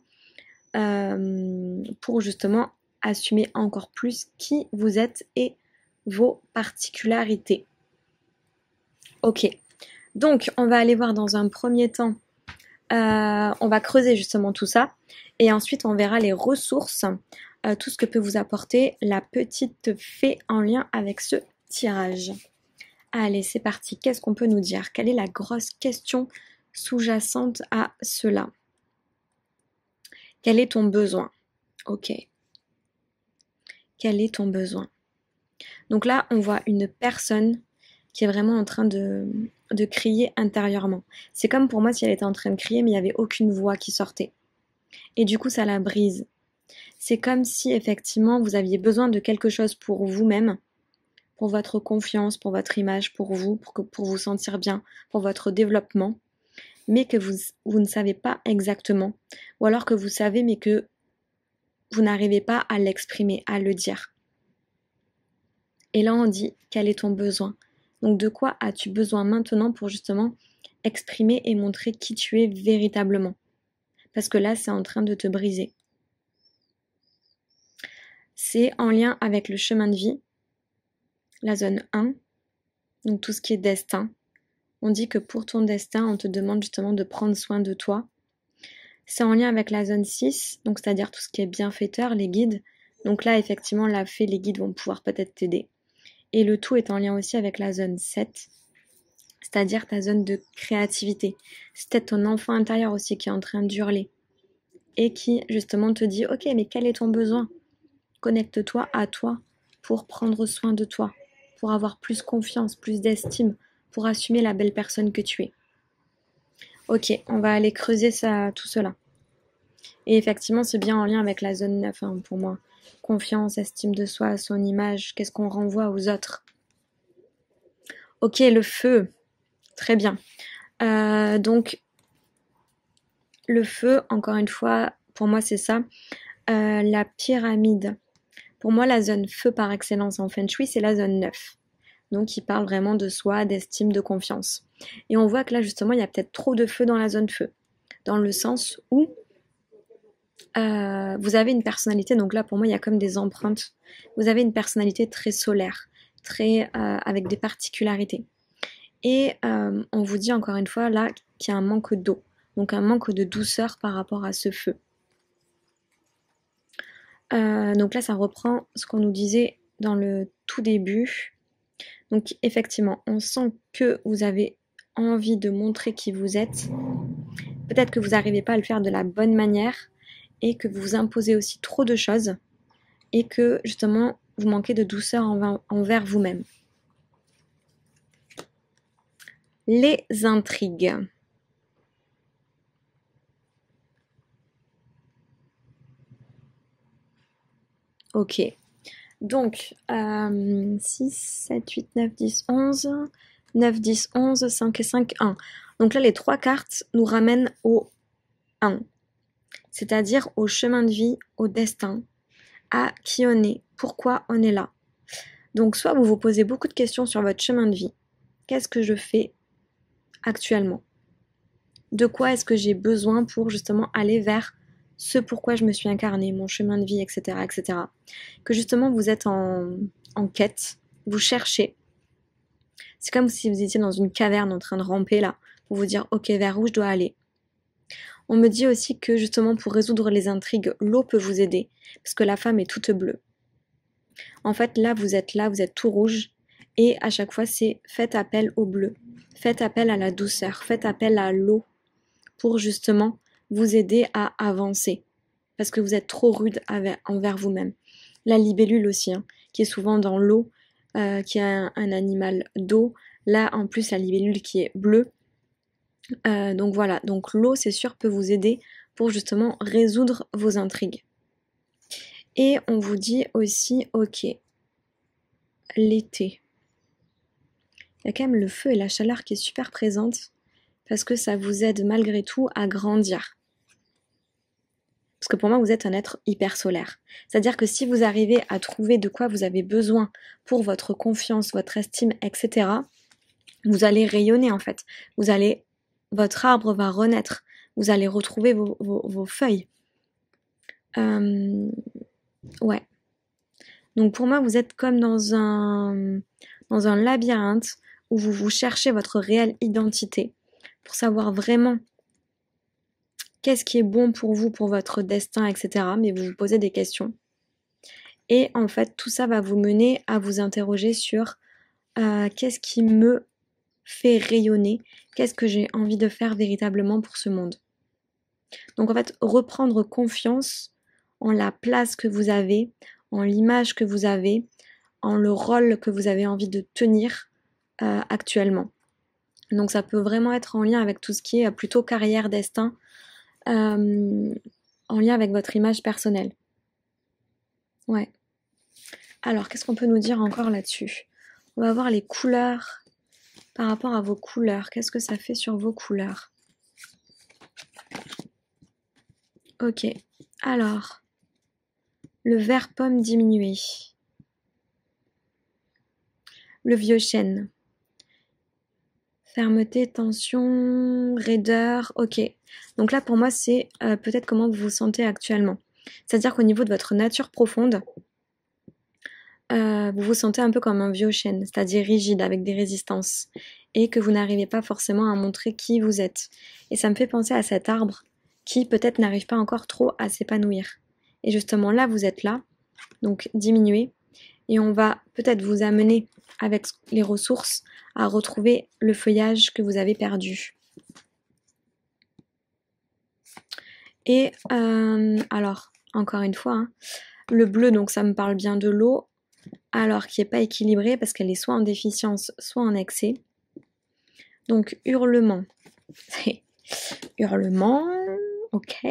Pour justement assumer encore plus qui vous êtes et vos particularités. Ok, donc on va aller voir dans un premier temps, on va creuser justement tout ça et ensuite on verra les ressources, tout ce que peut vous apporter la petite fée en lien avec ce tirage. Allez, c'est parti, qu'est-ce qu'on peut nous dire? Quelle est la grosse question sous-jacente à cela? Quel est ton besoin? Ok. Quel est ton besoin? Donc là, on voit une personne qui est vraiment en train de crier intérieurement. C'est comme pour moi si elle était en train de crier, mais il n'y avait aucune voix qui sortait. Et du coup, ça la brise. C'est comme si effectivement vous aviez besoin de quelque chose pour vous-même, pour votre confiance, pour votre image, pour vous, pour vous sentir bien, pour votre développement, mais que vous ne savez pas exactement, ou alors que vous savez mais que vous n'arrivez pas à l'exprimer, à le dire. Et là on dit, quel est ton besoin? Donc de quoi as-tu besoin maintenant pour justement exprimer et montrer qui tu es véritablement? Parce que là c'est en train de te briser. C'est en lien avec le chemin de vie, la zone 1, donc tout ce qui est destin. On dit que pour ton destin, on te demande justement de prendre soin de toi. C'est en lien avec la zone 6, donc c'est-à-dire tout ce qui est bienfaiteur, les guides. Donc là, effectivement, la fée, les guides vont pouvoir peut-être t'aider. Et le tout est en lien aussi avec la zone 7, c'est-à-dire ta zone de créativité. C'est peut-être ton enfant intérieur aussi qui est en train d'hurler et qui justement te dit « Ok, mais quel est ton besoin ? Connecte-toi à toi pour prendre soin de toi, pour avoir plus confiance, plus d'estime, pour assumer la belle personne que tu es. » Ok, on va aller creuser tout cela. Et effectivement, c'est bien en lien avec la zone 9, hein, pour moi. Confiance, estime de soi, son image, qu'est-ce qu'on renvoie aux autres. Ok, le feu. Très bien. Donc, le feu, encore une fois, pour moi, c'est ça. La pyramide. Pour moi, la zone feu par excellence en Feng Shui, c'est la zone 9. Donc, il parle vraiment de soi, d'estime, de confiance. Et on voit que là, justement, il y a peut-être trop de feu dans la zone feu. Dans le sens où vous avez une personnalité, donc là, pour moi, il y a comme des empreintes. Vous avez une personnalité très solaire, très avec des particularités. Et on vous dit encore une fois, là, qu'il y a un manque d'eau. Donc, un manque de douceur par rapport à ce feu. Donc là, ça reprend ce qu'on nous disait dans le tout début. Donc effectivement, on sent que vous avez envie de montrer qui vous êtes. Peut-être que vous n'arrivez pas à le faire de la bonne manière et que vous vous imposez aussi trop de choses et que justement, vous manquez de douceur envers vous-même. Les intrigues. Ok. Donc, 6, 7, 8, 9, 10, 11, 9, 10, 11, 5 et 5, 1. Donc là, les trois cartes nous ramènent au 1, c'est-à-dire au chemin de vie, au destin, à qui on est, pourquoi on est là. Donc soit vous vous posez beaucoup de questions sur votre chemin de vie. Qu'est-ce que je fais actuellement? De quoi est-ce que j'ai besoin pour justement aller vers ce pourquoi je me suis incarnée, mon chemin de vie, etc., etc. Que justement vous êtes en quête, vous cherchez. C'est comme si vous étiez dans une caverne en train de ramper là, pour vous dire ok, vers où je dois aller. On me dit aussi que justement pour résoudre les intrigues, l'eau peut vous aider, parce que la femme est toute bleue. En fait là, vous êtes tout rouge, et à chaque fois c'est faites appel au bleu, faites appel à la douceur, faites appel à l'eau, pour justement vous aider à avancer, parce que vous êtes trop rude envers vous-même. La libellule aussi, hein, qui est souvent dans l'eau, qui est un animal d'eau, là en plus la libellule qui est bleue. Donc voilà, donc l'eau c'est sûr peut vous aider pour justement résoudre vos intrigues. Et on vous dit aussi, ok, l'été. Il y a quand même le feu et la chaleur qui est super présente parce que ça vous aide malgré tout à grandir. Parce que pour moi, vous êtes un être hyper solaire. C'est-à-dire que si vous arrivez à trouver de quoi vous avez besoin pour votre confiance, votre estime, etc., vous allez rayonner en fait. Votre arbre va renaître. Vous allez retrouver vos feuilles. Ouais. Donc pour moi, vous êtes comme dans un labyrinthe où vous cherchez votre réelle identité pour savoir vraiment qu'est-ce qui est bon pour vous, pour votre destin, etc. Mais vous vous posez des questions. Et en fait, tout ça va vous mener à vous interroger sur qu'est-ce qui me fait rayonner, qu'est-ce que j'ai envie de faire véritablement pour ce monde. Donc en fait, reprendre confiance en la place que vous avez, en l'image que vous avez, en le rôle que vous avez envie de tenir actuellement. Donc ça peut vraiment être en lien avec tout ce qui est plutôt carrière, destin, en lien avec votre image personnelle. Ouais. Alors, qu'est-ce qu'on peut nous dire encore là-dessus? On va voir les couleurs par rapport à vos couleurs. Qu'est-ce que ça fait sur vos couleurs? Ok, alors, le vert pomme diminué. Le vieux chêne. Fermeté, tension, raideur, ok. Donc là, pour moi, c'est peut-être comment vous vous sentez actuellement. C'est-à-dire qu'au niveau de votre nature profonde, vous vous sentez un peu comme un vieux chêne, c'est-à-dire rigide, avec des résistances, et que vous n'arrivez pas forcément à montrer qui vous êtes. Et ça me fait penser à cet arbre qui peut-être n'arrive pas encore trop à s'épanouir. Et justement là, vous êtes là, donc diminuez, et on va peut-être vous amener avec les ressources à retrouver le feuillage que vous avez perdu. Et alors, encore une fois, hein, le bleu, donc ça me parle bien de l'eau, alors qui n'est pas équilibrée parce qu'elle est soit en déficience, soit en excès. Donc hurlement. Hurlement, ok.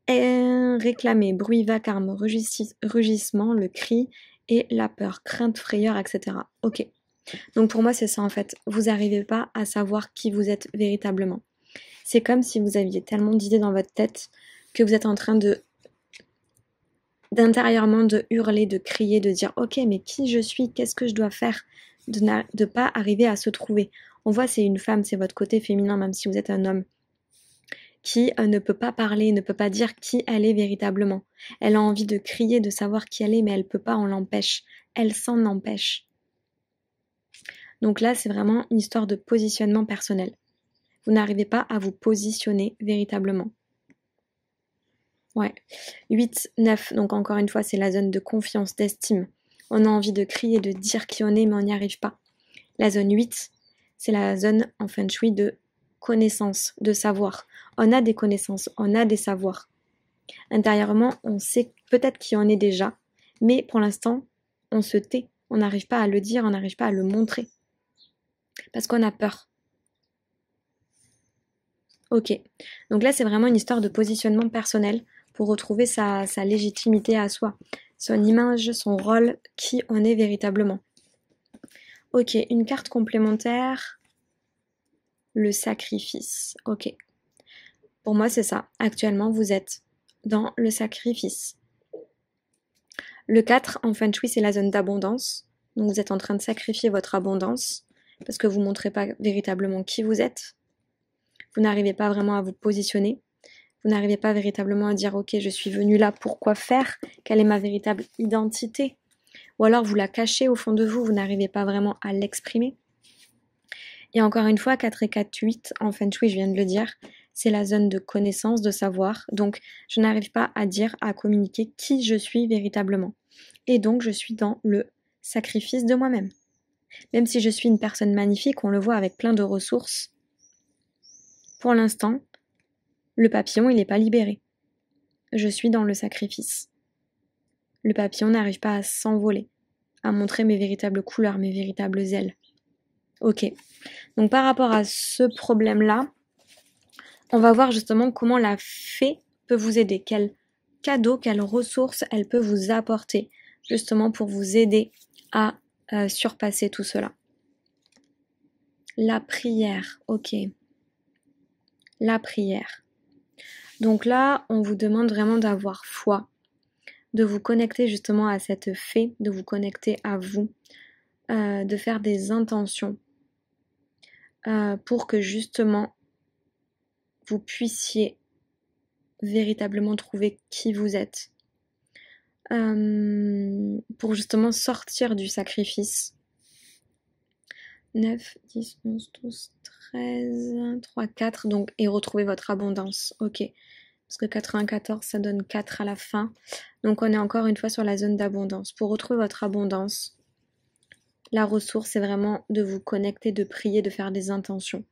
Et réclamer, bruit, vacarme, rugissement, le cri et la peur, crainte, frayeur, etc. Ok. Donc pour moi c'est ça en fait. Vous n'arrivez pas à savoir qui vous êtes véritablement. C'est comme si vous aviez tellement d'idées dans votre tête que vous êtes en train d'intérieurement de hurler, de crier, de dire ok mais qui je suis, qu'est-ce que je dois faire, de pas arriver à se trouver. On voit c'est une femme, c'est votre côté féminin même si vous êtes un homme qui ne peut pas parler, ne peut pas dire qui elle est véritablement. Elle a envie de crier, de savoir qui elle est mais elle peut pas, on l'empêche. Elle s'en empêche. Donc là c'est vraiment une histoire de positionnement personnel. Vous n'arrivez pas à vous positionner véritablement. Ouais. 8, 9, donc encore une fois, c'est la zone de confiance, d'estime. On a envie de crier, de dire qui on est, mais on n'y arrive pas. La zone 8, c'est la zone en feng shui de connaissance, de savoir. On a des connaissances, on a des savoirs. Intérieurement, on sait peut-être qui on est déjà, mais pour l'instant, on se tait. On n'arrive pas à le dire, on n'arrive pas à le montrer. Parce qu'on a peur. Ok. Donc là, c'est vraiment une histoire de positionnement personnel pour retrouver sa légitimité à soi, son image, son rôle, qui on est véritablement. Ok, une carte complémentaire, le sacrifice. Ok. Pour moi, c'est ça. Actuellement, vous êtes dans le sacrifice. Le 4, en feng shui, c'est la zone d'abondance. Donc vous êtes en train de sacrifier votre abondance parce que vous ne montrez pas véritablement qui vous êtes. Vous n'arrivez pas vraiment à vous positionner. Vous n'arrivez pas véritablement à dire ok je suis venu là pour quoi faire, quelle est ma véritable identité, ou alors vous la cachez au fond de vous, vous n'arrivez pas vraiment à l'exprimer. Et encore une fois 4 et 4, 8 en feng shui je viens de le dire, c'est la zone de connaissance, de savoir, donc je n'arrive pas à dire, à communiquer qui je suis véritablement. Et donc je suis dans le sacrifice de moi-même. Même si je suis une personne magnifique, on le voit avec plein de ressources, pour l'instant, le papillon, il n'est pas libéré. Je suis dans le sacrifice. Le papillon n'arrive pas à s'envoler, à montrer mes véritables couleurs, mes véritables ailes. Ok. Donc par rapport à ce problème-là, on va voir justement comment la fée peut vous aider. Quel cadeau, quelles ressources elle peut vous apporter, justement pour vous aider à surpasser tout cela. La prière, ok. La prière. Donc là, on vous demande vraiment d'avoir foi, de vous connecter justement à cette fée, de vous connecter à vous, de faire des intentions pour que justement vous puissiez véritablement trouver qui vous êtes, pour justement sortir du sacrifice. 9, 10, 11, 12, 13, 3, 4, donc, et retrouver votre abondance, ok. Parce que 94, ça donne 4 à la fin. Donc on est encore une fois sur la zone d'abondance. Pour retrouver votre abondance, la ressource, c'est vraiment de vous connecter, de prier, de faire des intentions.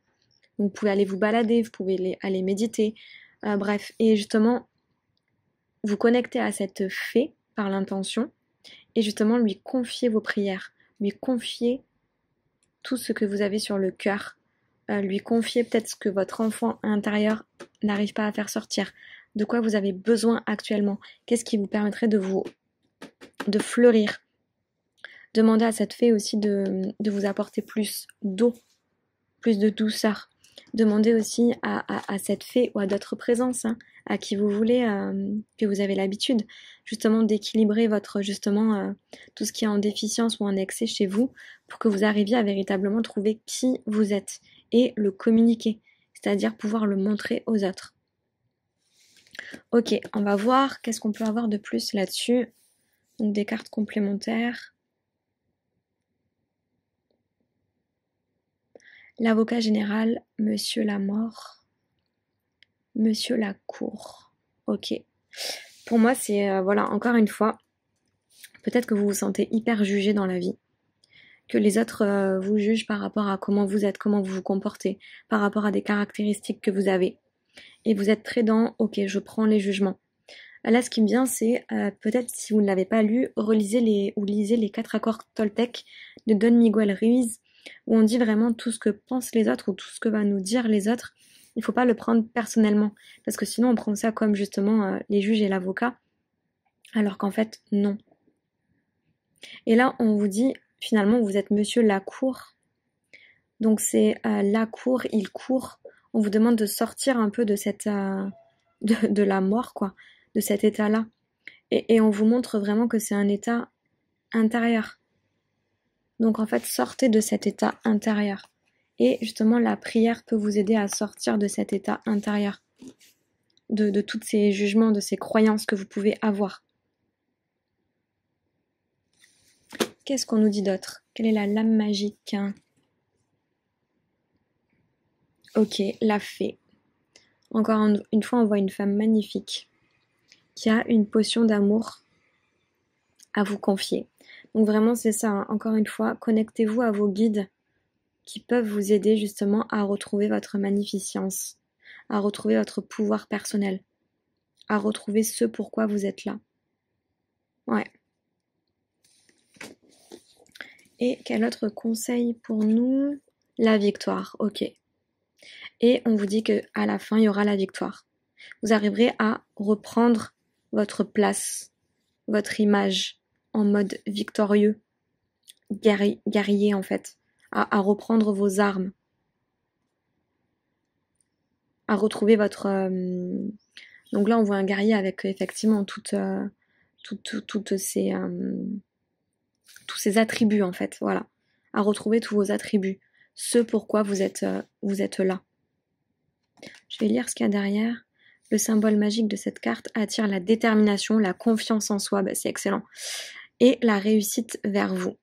Donc, vous pouvez aller vous balader, vous pouvez aller méditer, bref. Et justement, vous connecter à cette fée par l'intention et justement lui confier vos prières, lui confier tout ce que vous avez sur le cœur, lui confier peut-être ce que votre enfant intérieur n'arrive pas à faire sortir, de quoi vous avez besoin actuellement, qu'est-ce qui vous permettrait de fleurir, Demandez à cette fée aussi de vous apporter plus d'eau, plus de douceur. Demandez aussi à cette fée ou à d'autres présences, hein, à qui vous voulez, que vous avez l'habitude, justement d'équilibrer votre, justement, tout ce qui est en déficience ou en excès chez vous, pour que vous arriviez à véritablement trouver qui vous êtes et le communiquer, c'est-à-dire pouvoir le montrer aux autres. Ok, on va voir qu'est-ce qu'on peut avoir de plus là-dessus. Donc des cartes complémentaires. L'avocat général, Monsieur Lamort, Monsieur Lacour. Ok. Pour moi, c'est, voilà, encore une fois, peut-être que vous vous sentez hyper jugé dans la vie. Que les autres vous jugent par rapport à comment vous êtes, comment vous vous comportez, par rapport à des caractéristiques que vous avez. Et vous êtes très dans, ok, je prends les jugements. Là, ce qui me vient, c'est peut-être si vous ne l'avez pas lu, lisez les 4 accords Toltec de Don Miguel Ruiz, où on dit vraiment tout ce que pensent les autres ou tout ce que va nous dire les autres. Il ne faut pas le prendre personnellement, parce que sinon on prend ça comme justement les juges et l'avocat, alors qu'en fait, non. Et là, on vous dit, finalement, vous êtes Monsieur Lacour. Donc c'est Lacour, il court. On vous demande de sortir un peu de cette de la mort, quoi, de cet état-là. Et on vous montre vraiment que c'est un état intérieur. Donc en fait, sortez de cet état intérieur. Et justement, la prière peut vous aider à sortir de cet état intérieur. De tous ces jugements, de ces croyances que vous pouvez avoir. Qu'est-ce qu'on nous dit d'autre? Quelle est la lame magique? Ok, la fée. Encore une fois, on voit une femme magnifique qui a une potion d'amour à vous confier. Donc vraiment, c'est ça, hein. Encore une fois, connectez-vous à vos guides qui peuvent vous aider justement à retrouver votre magnificence, à retrouver votre pouvoir personnel, à retrouver ce pourquoi vous êtes là. Ouais. Et quel autre conseil pour nous? La victoire, ok. Et on vous dit qu'à la fin, il y aura la victoire. Vous arriverez à reprendre votre place, votre image en mode victorieux, guerrier en fait, à reprendre vos armes, à retrouver votre... Donc là, on voit un guerrier avec effectivement toutes ces... tous ses attributs en fait, voilà. À retrouver tous vos attributs, ce pourquoi vous êtes là. Je vais lire ce qu'il y a derrière. Le symbole magique de cette carte attire la détermination, la confiance en soi, bah, c'est excellent, et la réussite vers vous.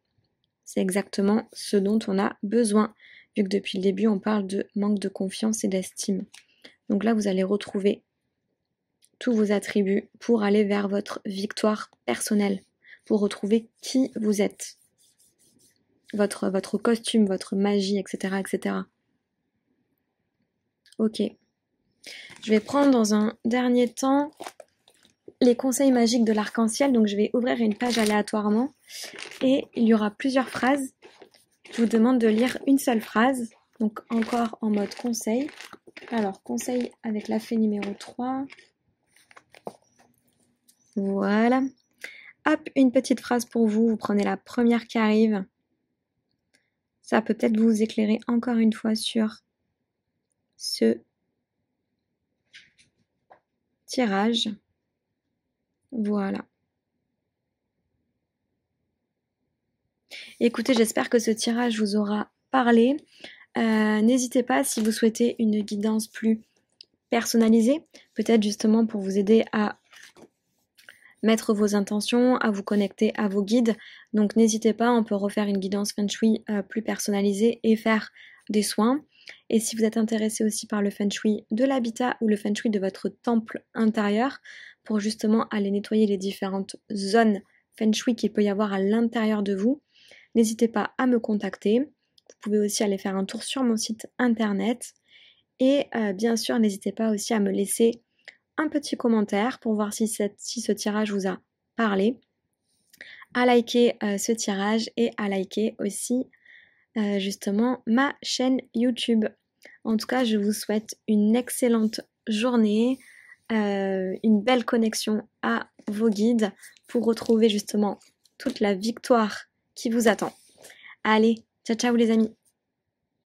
C'est exactement ce dont on a besoin, vu que depuis le début on parle de manque de confiance et d'estime. Donc là vous allez retrouver tous vos attributs pour aller vers votre victoire personnelle, pour retrouver qui vous êtes, votre costume, votre magie, etc., etc. Ok. Je vais prendre dans un dernier temps les conseils magiques de l'arc-en-ciel. Donc je vais ouvrir une page aléatoirement et il y aura plusieurs phrases. Je vous demande de lire une seule phrase. Donc encore en mode conseil. Alors conseil avec la fée numéro 3. Voilà. Hop, une petite phrase pour vous. Vous prenez la première qui arrive. Ça peut peut-être vous éclairer encore une fois sur ce tirage. Voilà. Écoutez, j'espère que ce tirage vous aura parlé. N'hésitez pas si vous souhaitez une guidance plus personnalisée, peut-être justement pour vous aider à mettre vos intentions, à vous connecter à vos guides. Donc n'hésitez pas, on peut refaire une guidance Feng Shui plus personnalisée et faire des soins. Et si vous êtes intéressé aussi par le Feng Shui de l'habitat ou le Feng Shui de votre temple intérieur, pour justement aller nettoyer les différentes zones Feng Shui qu'il peut y avoir à l'intérieur de vous, n'hésitez pas à me contacter. Vous pouvez aussi aller faire un tour sur mon site internet. Et bien sûr, n'hésitez pas aussi à me laisser un petit commentaire pour voir si ce tirage vous a parlé, à liker ce tirage et à liker aussi justement ma chaîne YouTube. En tout cas, je vous souhaite une excellente journée, une belle connexion à vos guides pour retrouver justement toute la victoire qui vous attend. Allez, ciao ciao les amis!